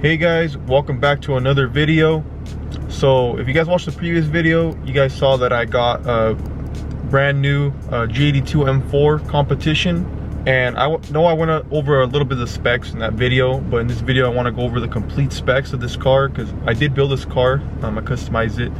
Hey guys, welcome back to another video. So if you guys watched the previous video, you guys saw that I got a brand new G82 M4 competition, and I know I went over a little bit of the specs in that video, but in this video I want to go over the complete specs of this car because I did build this car. I customized it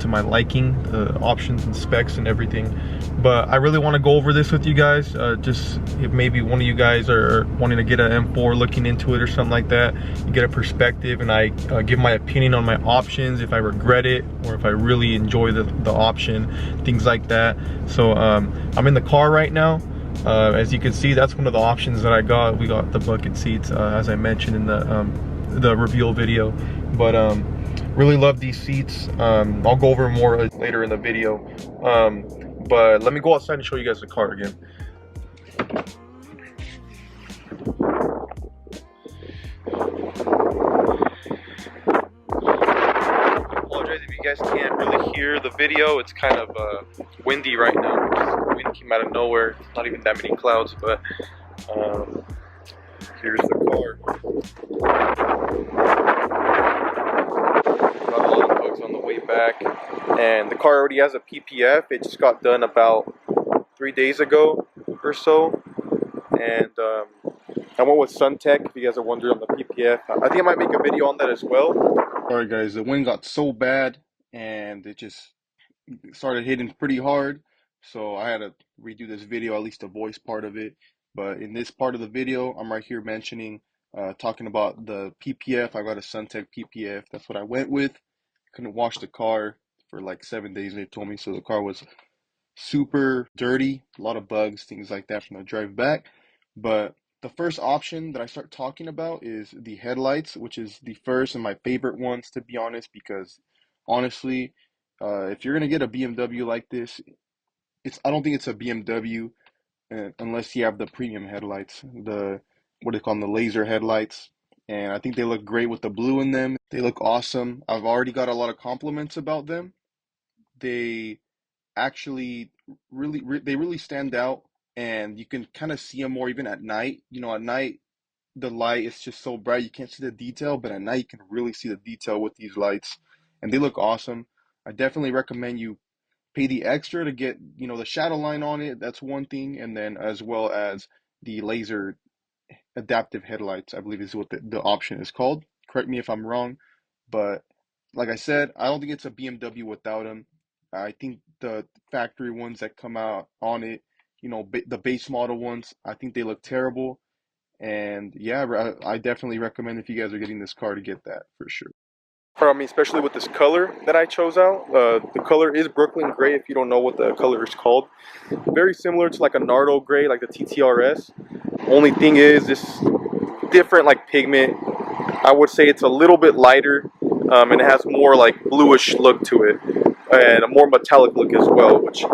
to my liking, the options and specs and everything. But I really want to go over this with you guys, just if maybe one of you guys are wanting to get an M4, looking into it or something like that, you get a perspective, and I give my opinion on my options, if I regret it or if I really enjoy the option, things like that. So I'm in the car right now. As you can see, that's one of the options that I got. We got the bucket seats, as I mentioned in the reveal video. But really love these seats. I'll go over more later in the video. But let me go outside and show you guys the car again. Apologize if you guys can't really hear the video. It's kind of windy right now. The wind came out of nowhere. Not even that many clouds, but here's the car. Got a lot of bugs on the way back, and the car already has a PPF. It just got done about 3 days ago or so, and I went with Suntech. If you guys are wondering on the PPF, I think I might make a video on that as well. Alright guys, the wind got so bad and it just started hitting pretty hard, so I had to redo this video, at least the voice part of it. But in this part of the video, I'm right here mentioning, talking about the PPF. I got a Suntech PPF. That's what I went with. Couldn't wash the car for like 7 days, they told me, so the car was super dirty, a lot of bugs, things like that from the drive back. But the first option that I start talking about is the headlights, which is the first and my favorite ones, to be honest, because honestly, if you're gonna get a BMW like this, I don't think it's a BMW unless you have the premium headlights, the what do they call them, the laser headlights. And I think they look great with the blue in them. They look awesome. I've already got a lot of compliments about them. They actually they really stand out, and you can kind of see them more even at night. You know, at night the light is just so bright you can't see the detail, but at night you can really see the detail with these lights, and they look awesome. I definitely recommend you pay the extra to get, you know, the shadow line on it. That's one thing, and then as well as the laser adaptive headlights, I believe is what the option is called. Correct me if I'm wrong, but like I said, I don't think it's a BMW without them. I think the factory ones that come out on it, you know, the base model ones, I think they look terrible. And yeah, I definitely recommend, if you guys are getting this car, to get that for sure. I mean, especially with this color that I chose out. The color is Brooklyn Gray, if you don't know what the color is called. Very similar to like a Nardo Gray, like the TTRS. Only thing is this different like pigment. I would say it's a little bit lighter, and it has more like bluish look to it, and a more metallic look as well, which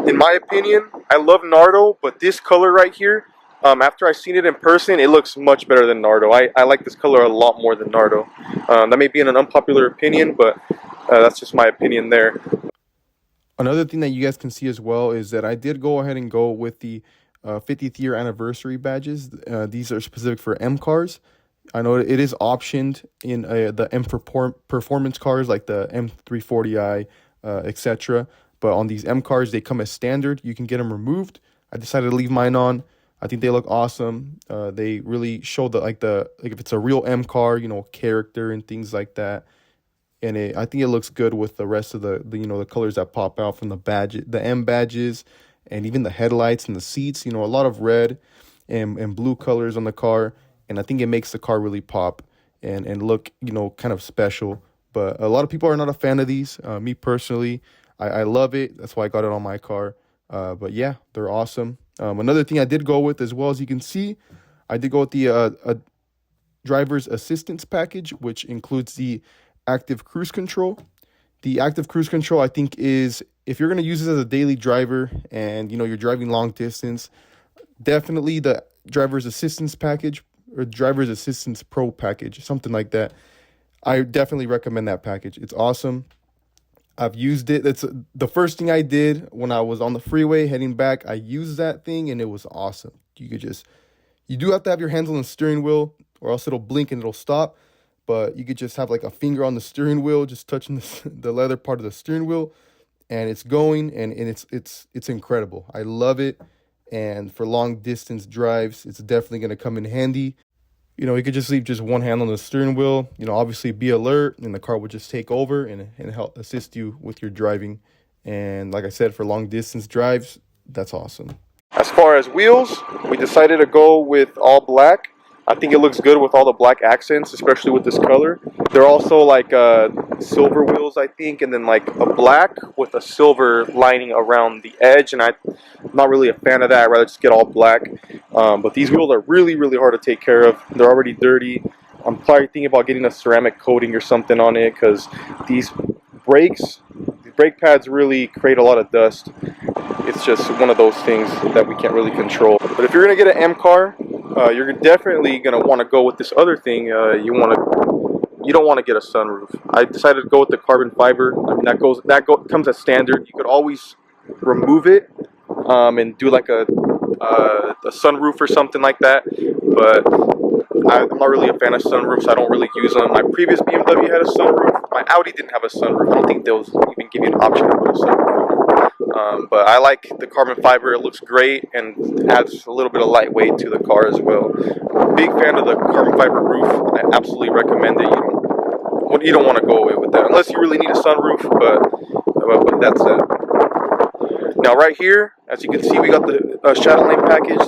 in my opinion, I love Nardo, but this color right here, after I've seen it in person, it looks much better than Nardo. I like this color a lot more than Nardo. That may be an unpopular opinion, but that's just my opinion there. Another thing that you guys can see as well is that I did go ahead and go with the 50th year anniversary badges. These are specific for M cars. I know it is optioned in the M performance cars like the M340i, etc. But on these M cars, they come as standard. You can get them removed. I decided to leave mine on. I think they look awesome. They really show like if it's a real M car, you know, character and things like that. And I think it looks good with the rest of the you know, the colors that pop out from the badge, the M badges, and even the headlights and the seats. You know, a lot of red and blue colors on the car, and I think it makes the car really pop and look, you know, kind of special. But a lot of people are not a fan of these. Me personally, I love it. That's why I got it on my car. But yeah, they're awesome. Another thing I did go with, as well as you can see, I did go with the driver's assistance package, which includes the active cruise control. The active cruise control, I think, is, if you're going to use this as a daily driver and, you know, you're driving long distance, definitely the driver's assistance package or driver's assistance pro package, something like that. I definitely recommend that package. It's awesome. I've used it. That's the first thing I did when I was on the freeway heading back. I used that thing and it was awesome. You do have to have your hands on the steering wheel, or else it'll blink and it'll stop. But you could just have like a finger on the steering wheel, just touching the leather part of the steering wheel, and it's going, and it's incredible. I love it. And for long distance drives, it's definitely going to come in handy. You could just leave just one hand on the steering wheel, obviously be alert, and the car will just take over and help assist you with your driving. And like I said, for long distance drives, that's awesome. As far as wheels, we decided to go with all black. I think it looks good with all the black accents, especially with this color. They're also like silver wheels, I think, and then like a black with a silver lining around the edge, and I'm not really a fan of that. I'd rather just get all black. But these wheels are really, really hard to take care of. They're already dirty. I'm probably thinking about getting a ceramic coating or something on it, because these brake pads really create a lot of dust. It's just one of those things that we can't really control. But if you're gonna get an M car, you're definitely gonna want to go with this other thing. You don't want to get a sunroof. I decided to go with the carbon fiber. I mean, comes as standard. You could always remove it and do like a sunroof or something like that. But I'm not really a fan of sunroofs. I don't really use them. My previous BMW had a sunroof. My Audi didn't have a sunroof. I don't think they'll even give you an option to put a sunroof on it. But I like the carbon fiber. It looks great and adds a little bit of lightweight to the car as well. Big fan of the carbon fiber roof. I absolutely recommend it. You don't want to go away with that unless you really need a sunroof. But that's it. Now right here, as you can see, we got the Shadowlane package.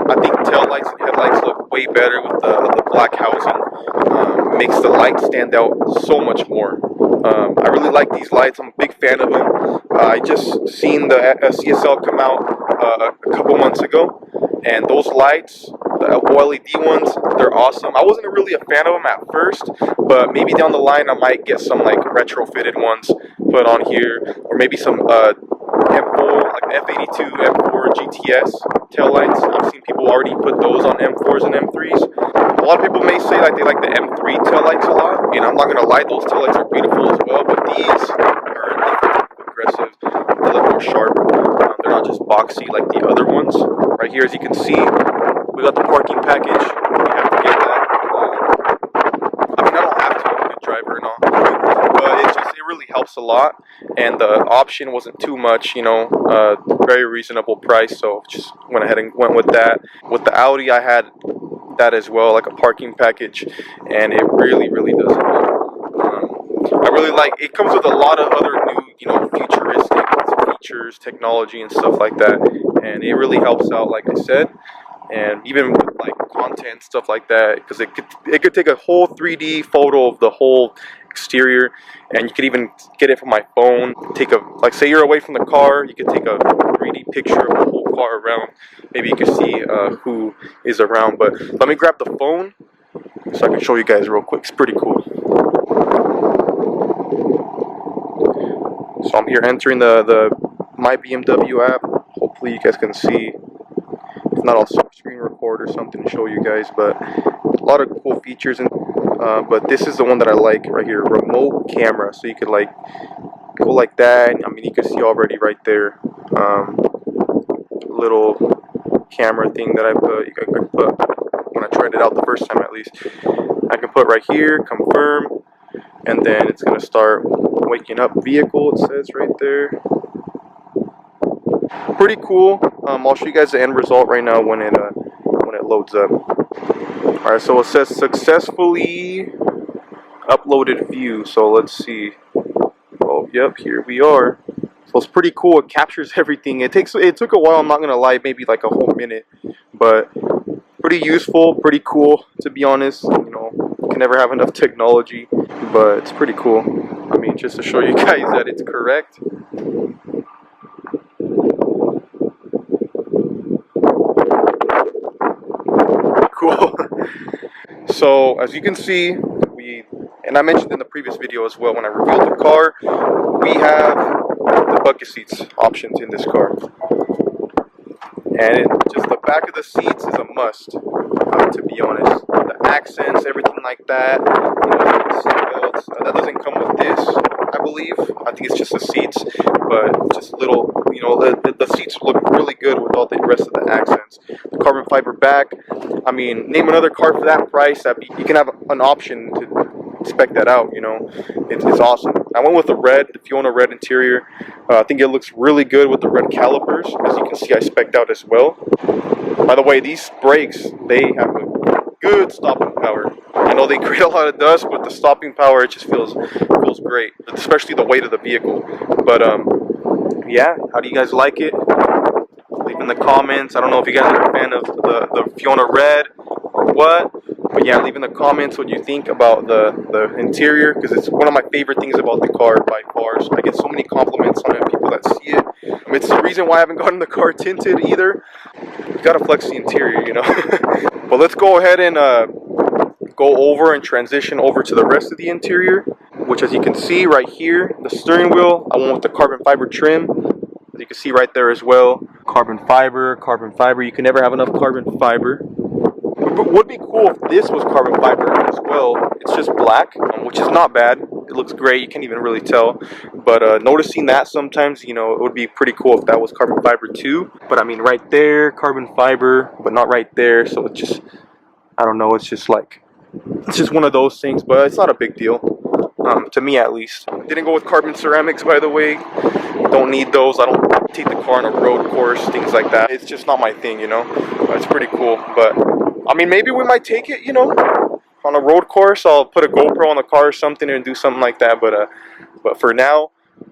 I think tail lights and headlights look way better with the black housing. Makes the light stand out so much more. I really like these lights. I'm a big fan of them. I just seen the CSL come out a couple months ago, and those lights, the OLED ones, they're awesome. I wasn't really a fan of them at first, but maybe down the line I might get some like retrofitted ones put on here, or maybe some M4, like the F82 M4 GTS tail lights. I've seen people already put those on M4s and M3s. A lot of people may say like they like the M3 tail lights a lot, and I'm not gonna lie, those tail lights are beautiful as well. But these are aggressive, a little more sharp. They're not just boxy like the other ones. Right here, as you can see, we got the parking package. We have to get that. I mean, I don't have to. I'm a good driver and all, but it really helps a lot. And the option wasn't too much, very reasonable price. So just went ahead and went with that. With the Audi, I had that as well, like a parking package, and it really, really does help. I really like it. Comes with a lot of other new, futuristic features, technology, and stuff like that, and it really helps out, like I said. And even with like content, stuff like that, because it could take a whole 3D photo of the whole exterior, and you could even get it from my phone. Like say you're away from the car, you could take a 3D picture of the whole car around. Maybe you can see who is around. But let me grab the phone so I can show you guys real quick. It's pretty cool. So I'm here entering the My BMW app. Hopefully you guys can see. If not, I'll screen record or something to show you guys. But a lot of cool features, but this is the one that I like right here, remote camera. So you could like go like that. I mean, you can see already right there, little camera thing that I put when I tried it out the first time, at least. I can put right here, confirm, and then it's gonna start waking up vehicle. It says right there. Pretty cool. I'll show you guys the end result right now when it loads up. Alright, so it says successfully uploaded view. So let's see. Oh, yep, here we are. So it's pretty cool. It captures everything. It took a while, I'm not gonna lie, maybe like a whole minute, but pretty useful, pretty cool, to be honest. You can never have enough technology, but it's pretty cool. I mean, just to show you guys that it's correct. Cool. So as you can see, and I mentioned in the previous video as well when I reviewed the car, we have the bucket seats options in this car, and just the back of the seats is a must, to be honest. The accents, everything like that, seat belts, that doesn't come with this. I I believe. I think it's just the seats, but just little, you know, the seats look really good with all the rest of the accents. The carbon fiber back. I mean, name another car for that price. You can have an option to spec that out. You know, it's awesome. I went with the red, the Fiona red interior. I think it looks really good with the red calipers. As you can see, I spec'd out as well. By the way, these brakes, they have a good stopping power. I know they create a lot of dust, but the stopping power, it just feels great, especially the weight of the vehicle. But yeah, how do you guys like it? Leave in the comments. I don't know if you guys are a fan of the Fiona red or what, but yeah, leave in the comments what you think about the interior, because it's one of my favorite things about the car by far. So I get so many compliments on it, people that see it. It's the reason why I haven't gotten the car tinted either. You gotta flex the interior, you know. But let's go ahead and go over and transition over to the rest of the interior, which, as you can see right here, the steering wheel, I went with the carbon fiber trim, as you can see right there as well. Carbon fiber, carbon fiber. You can never have enough carbon fiber. It would be cool if this was carbon fiber as well. It's just black, which is not bad. It looks great. You can't even really tell. But noticing that sometimes, you know, it would be pretty cool if that was carbon fiber too. But I mean, right there, carbon fiber, but not right there. So it's just, I don't know. It's just like, it's just one of those things. But it's not a big deal, to me at least. Didn't go with carbon ceramics, by the way. Don't need those. I don't take the car on a road course, things like that. It's just not my thing, you know. It's pretty cool, but I mean, maybe we might take it, you know, on a road course. I'll put a GoPro on the car or something and do something like that. But for now,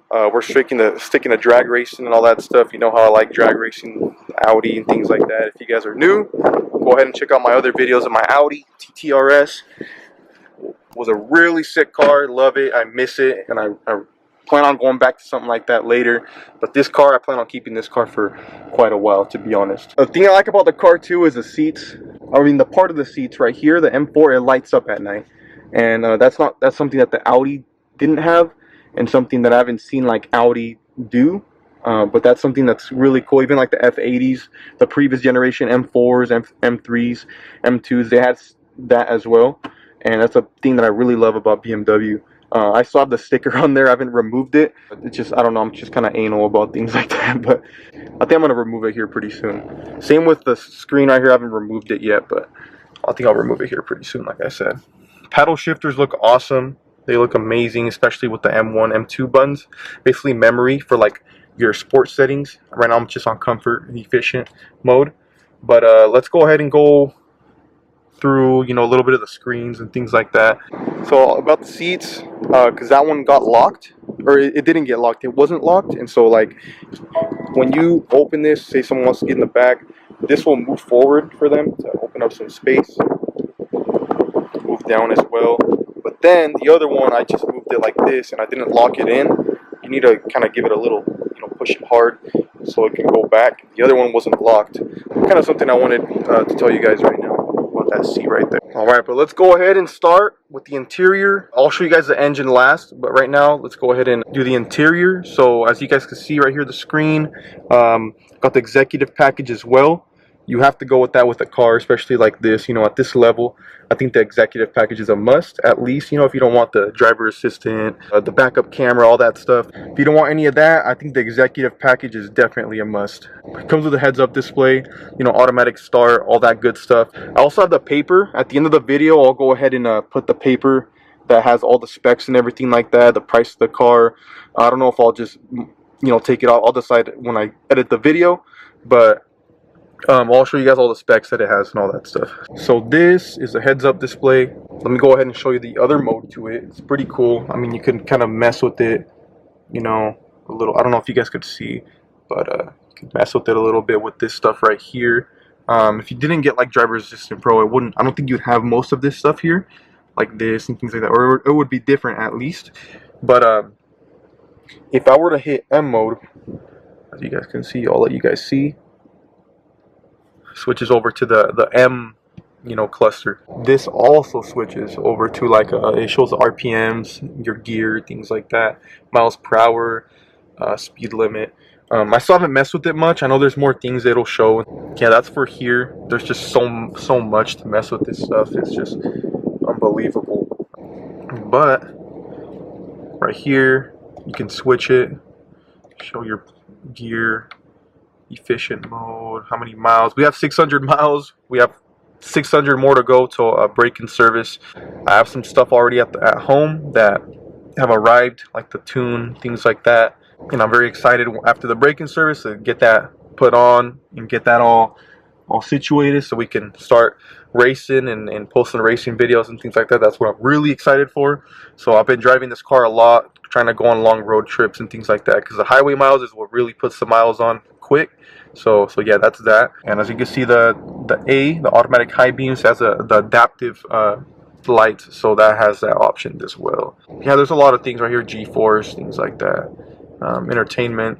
we're sticking to drag racing and all that stuff. You know how I like drag racing, Audi and things like that. If you guys are new, go ahead and check out my other videos of my Audi TTRS. It was a really sick car. Love it. I miss it, and I plan on going back to something like that later. But this car, I plan on keeping this car for quite a while, to be honest. The thing I like about the car too is the seats. I mean, the part of the seats right here, the M4, it lights up at night, and that's something that the Audi didn't have, and something that I haven't seen like Audi do. But that's something that's really cool. Even like the F80s, the previous generation M4s, M3s, M2s, they had that as well, and that's a thing that I really love about BMW. I still have the sticker on there. I haven't removed it. It's just, I don't know, I'm just kind of anal about things like that. But I think I'm going to remove it here pretty soon. Same with the screen right here. I haven't removed it yet, but I think I'll remove it here pretty soon, like I said. Paddle shifters look awesome. They look amazing, especially with the M1, M2 buttons. Basically memory for like your sports settings. Right now I'm just on comfort and efficient mode. But let's go ahead and go through, you know, a little bit of the screens and things like that. So about the seats, because that one got locked, or it didn't get locked, it wasn't locked. And so like when you open this, say someone wants to get in the back, this will move forward for them to open up some space, move down as well. But then the other one, I just moved it like this and I didn't lock it in. You need to kind of give it a little, you know, push it hard so it can go back. The other one wasn't locked. Kind of something I wanted to tell you guys right now. That seat right there. Alright, but let's go ahead and start with the interior. I'll show you guys the engine last, but right now let's go ahead and do the interior. So as you guys can see right here, the screen, got the executive package as well. You have to go with that with a car, especially like this, you know, at this level. I think the executive package is a must, at least, you know, if you don't want the driver assistant, the backup camera, all that stuff. If you don't want any of that, I think the executive package is definitely a must. It comes with a heads-up display, you know, automatic start, all that good stuff. I also have the paper. At the end of the video, I'll go ahead and put the paper that has all the specs and everything like that, the price of the car. I don't know if I'll just, you know, take it out. I'll decide when I edit the video, but I'll show you guys all the specs that it has and all that stuff. So this is a heads-up display. Let me go ahead and show you the other mode to it. It's pretty cool. I mean, you can kind of mess with it, you know, a little. I don't know if you guys could see, but you can mess with it a little bit with this stuff right here. If you didn't get like Driver Assistant Pro, it wouldn't. I don't think you'd have most of this stuff here, like this and things like that, or it would be different at least. But if I were to hit M mode, as you guys can see, I'll let you guys see. Switches over to the M, you know, cluster. This also switches over to like it shows the RPMs, your gear, things like that, miles per hour, speed limit. I still haven't messed with it much. I know there's more things it'll show. Yeah, that's for here. There's just so much to mess with this stuff. It's just unbelievable. But right here, You can switch it, show your gear, efficient mode, how many miles. We have 600 miles. We have 600 more to go to break-in service. I have some stuff already at home that have arrived, like the tune, things like that. And I'm very excited after the break-in service to get that put on and get that all situated so we can start racing and posting racing videos and things like that. That's what I'm really excited for. So I've been driving this car a lot, trying to go on long road trips and things like that, because the highway miles is what really puts the miles on quick. So yeah, that's that. And as you can see, the automatic high beams has the adaptive lights, so that has that option as well. Yeah, there's a lot of things right here, G-force, things like that, entertainment.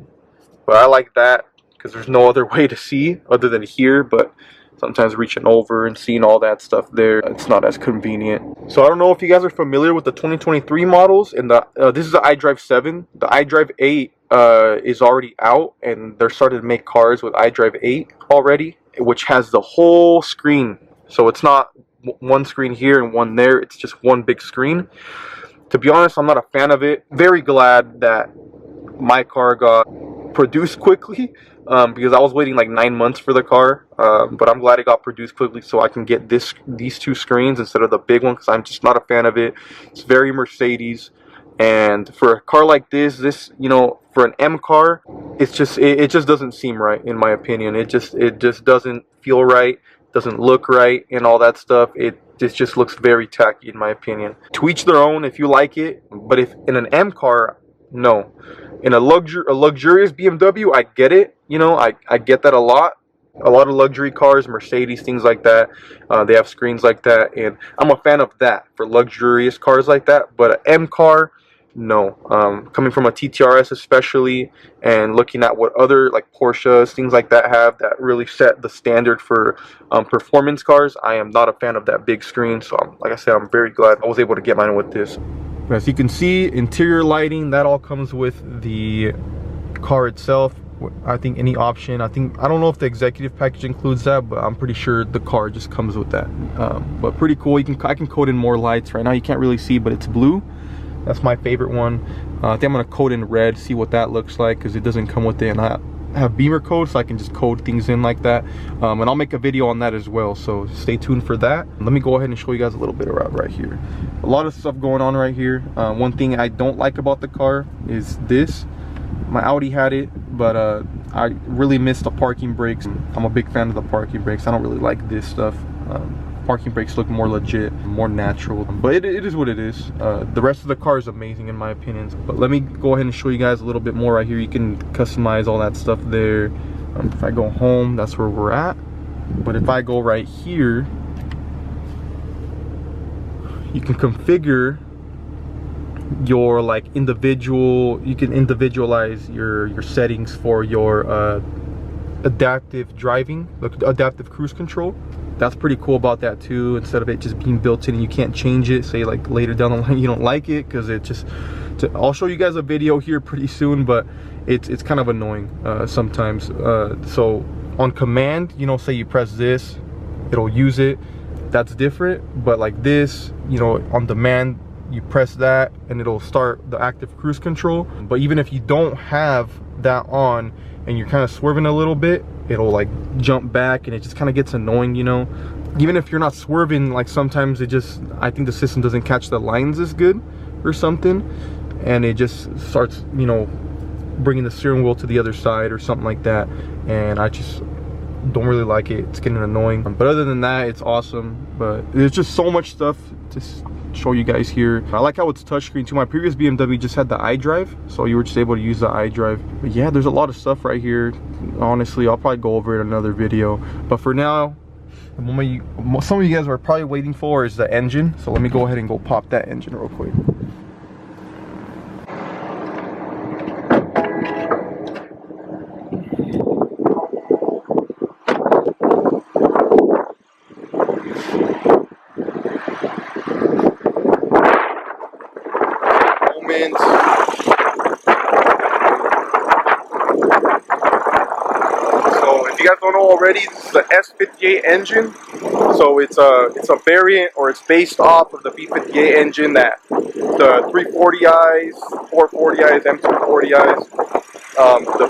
But I like that because there's no other way to see other than here, but sometimes reaching over and seeing all that stuff there, it's not as convenient. So I don't know if you guys are familiar with the 2023 models, and this is the iDrive 7. The iDrive 8 is already out, and they're starting to make cars with iDrive 8 already, which has the whole screen. So it's not one screen here and one there, it's just one big screen. To be honest, I'm not a fan of it. Very glad that my car got produced quickly, because I was waiting like 9 months for the car, but I'm glad it got produced quickly so I can get these two screens instead of the big one, because I'm just not a fan of it. It's very Mercedes, and for a car like this, you know, for an M car, it just doesn't seem right, in my opinion. It just doesn't feel right, doesn't look right, and all that stuff. This just looks very tacky, in my opinion. To each their own if you like it, but if in an M car, no. In a luxurious BMW, I get it. You know, I get that a lot. A lot of luxury cars, Mercedes, things like that, they have screens like that, and I'm a fan of that for luxurious cars like that. But an M car, no. Coming from a TTRS especially, and looking at what other like Porsches, things like that have that really set the standard for performance cars, I am not a fan of that big screen. So like I said, I'm very glad I was able to get mine with this. As you can see, interior lighting, that all comes with the car itself. I think any option, I don't know if the executive package includes that, but I'm pretty sure the car just comes with that. But pretty cool. I can code in more lights. Right now you can't really see, but it's blue. That's my favorite one. I think I'm gonna code in red, see what that looks like, because it doesn't come with it, and I have beamer code, so I can just code things in like that. And I'll make a video on that as well, so stay tuned for that. Let me go ahead and show you guys a little bit around right here. A lot of stuff going on right here. One thing I don't like about the car is this. My Audi had it, but I really miss the parking brakes. I'm a big fan of the parking brakes. I don't really like this stuff. Parking brakes look more legit, more natural, but it is what it is. The rest of the car is amazing in my opinion. But let me go ahead and show you guys a little bit more right here. You can customize all that stuff there. If I go home, that's where we're at. But if I go right here, you can configure your like individual, you can individualize your settings for your adaptive driving, adaptive cruise control. That's pretty cool about that too, instead of it just being built in and you can't change it, say like later down the line you don't like it, because it just, I'll show you guys a video here pretty soon, but it's kind of annoying sometimes. So on command, you know, say you press this, it'll use it, that's different. But like this, you know, on demand, you press that and it'll start the active cruise control. But even if you don't have that on and you're kind of swerving a little bit, it'll like jump back, and it just kind of gets annoying, you know. Even if you're not swerving, like sometimes it just, I think the system doesn't catch the lines as good or something, and it just starts, you know, bringing the steering wheel to the other side or something like that, and I just don't really like it. It's getting annoying. But other than that, it's awesome. But there's just so much stuff to show you guys here. I like how it's touchscreen too. My previous BMW just had the iDrive, so you were just able to use the iDrive. But yeah, there's a lot of stuff right here. Honestly, I'll probably go over it in another video. But for now, the moment some of you guys are probably waiting for is the engine. So let me go ahead and go pop that engine real quick. So if you guys don't know already, this is the S58 engine. So it's a variant, or it's based off of the B58 engine that the 340i's, 440i's, M240i's, the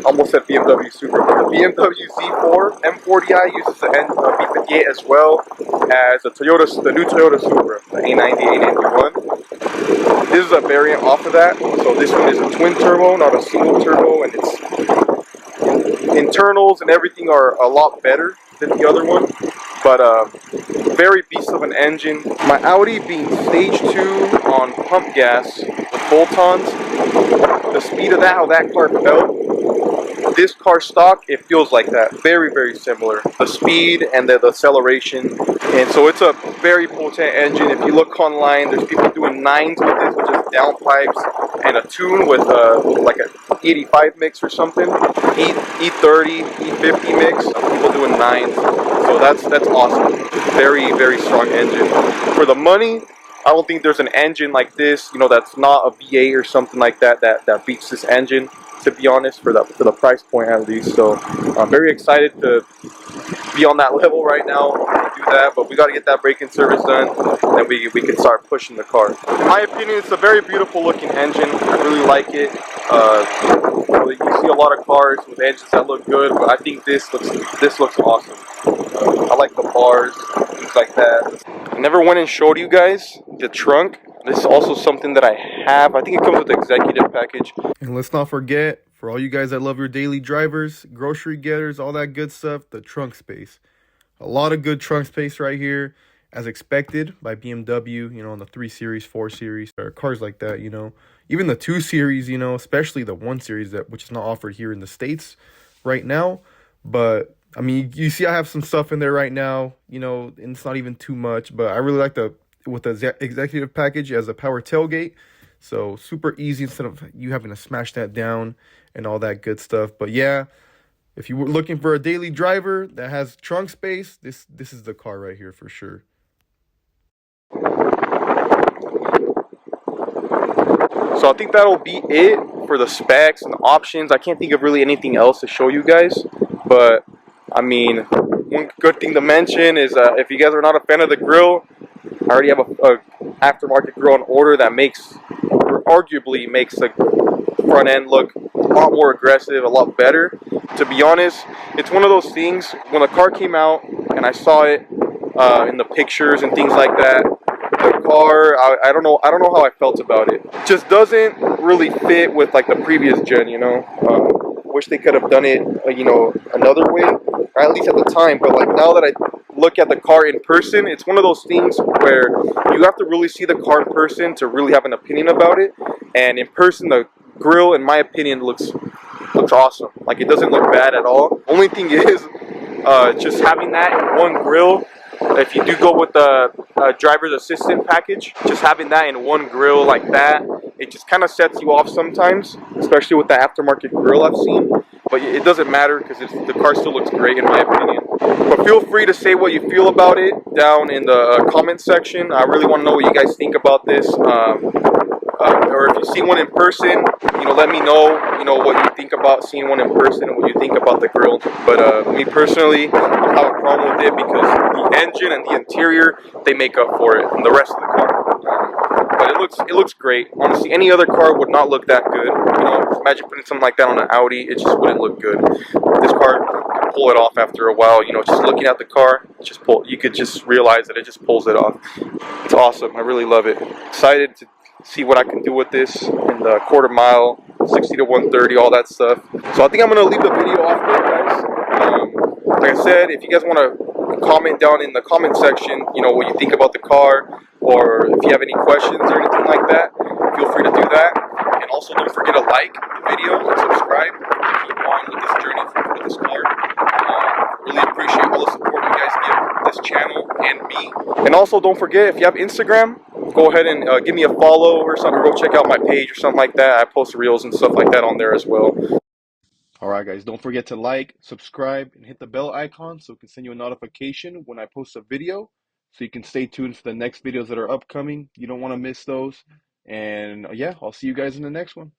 almost said BMW Super, but the BMW Z4 M40i uses the B58 as well as the new Toyota Supra, the A90, A91. This is a variant off of that. So this one is a twin turbo, not a single turbo, and its internals and everything are a lot better than the other one. But very beast of an engine. My Audi being stage 2 on pump gas with bolt-ons, the speed of that, how that car felt, this car stock, it feels like that. Very, very similar. The speed and the acceleration. And so it's a very potent engine. If you look online, there's people doing 9s with this, with just downpipes and a tune with like a E85 mix or something. E30, E50 mix. People doing 9s. So that's awesome. Very, very strong engine. For the money, I don't think there's an engine like this, you know, that's not a V8 or something like that that beats this engine, to be honest, for the price point at least. So I'm very excited to be on that level right now to do that, but we got to get that braking service done, and then we can start pushing the car. In my opinion, it's a very beautiful looking engine. I really like it. You see a lot of cars with engines that look good, but I think this looks awesome. I like the bars, things like that. I never went and showed you guys the trunk. This is also something that I have. I think it comes with the executive package. And let's not forget, for all you guys that love your daily drivers, grocery getters, all that good stuff, the trunk space. A lot of good trunk space right here, as expected by BMW, you know, on the 3 Series, 4 Series, or cars like that, you know. Even the 2 Series, you know, especially the 1 Series, which is not offered here in the States right now. But, I mean, you see I have some stuff in there right now, you know, and it's not even too much. But I really like with the executive package as a power tailgate. So, super easy instead of you having to smash that down and all that good stuff. But, yeah. If you were looking for a daily driver that has trunk space, this is the car right here for sure. So I think that'll be it for the specs and the options. I can't think of really anything else to show you guys. But, I mean, one good thing to mention is if you guys are not a fan of the grill, I already have a aftermarket grill on order that arguably makes the front end look a lot more aggressive, a lot better. To be honest, it's one of those things, when the car came out and I saw it in the pictures and things like that, the car, I don't know how I felt about it. Just doesn't really fit with like the previous gen, you know. Wish they could have done it, you know, another way, or at least at the time. But like now that I look at the car in person, it's one of those things where you have to really see the car in person to really have an opinion about it. And in person, the grill, in my opinion, looks awesome. Like, it doesn't look bad at all. Only thing is, just having that in one grill. If you do go with the driver's assistant package, just having that in one grill like that, it just kind of sets you off sometimes, especially with the aftermarket grill I've seen. But it doesn't matter because the car still looks great in my opinion. But feel free to say what you feel about it down in the comment section. I really want to know what you guys think about this. Or if you see one in person, you know, let me know, you know, what you think about seeing one in person and what you think about the grill. But me personally, I don't have a problem with it because the engine and the interior, they make up for it, and the rest of the car. But it looks great. Honestly, any other car would not look that good. You know, imagine putting something like that on an Audi, it just wouldn't look good. This car can pull it off after a while. You know, just looking at the car, you could just realize that it just pulls it off. It's awesome. I really love it. Excited to see what I can do with this in the quarter mile, 60 to 130, all that stuff. So I think I'm going to leave the video off there, guys. Like I said, if you guys want to comment down in the comment section, you know, what you think about the car, or if you have any questions or anything like that, feel free to do that. And also don't forget to like the video and subscribe to keep on with this journey with this car. Really appreciate all the support you guys give this channel and me. And also don't forget, if you have Instagram, go ahead and give me a follow or something. Go check out my page or something like that. I post reels and stuff like that on there as well. Alright guys, don't forget to like, subscribe, and hit the bell icon so it can send you a notification when I post a video. So you can stay tuned for the next videos that are upcoming. You don't want to miss those. And yeah, I'll see you guys in the next one.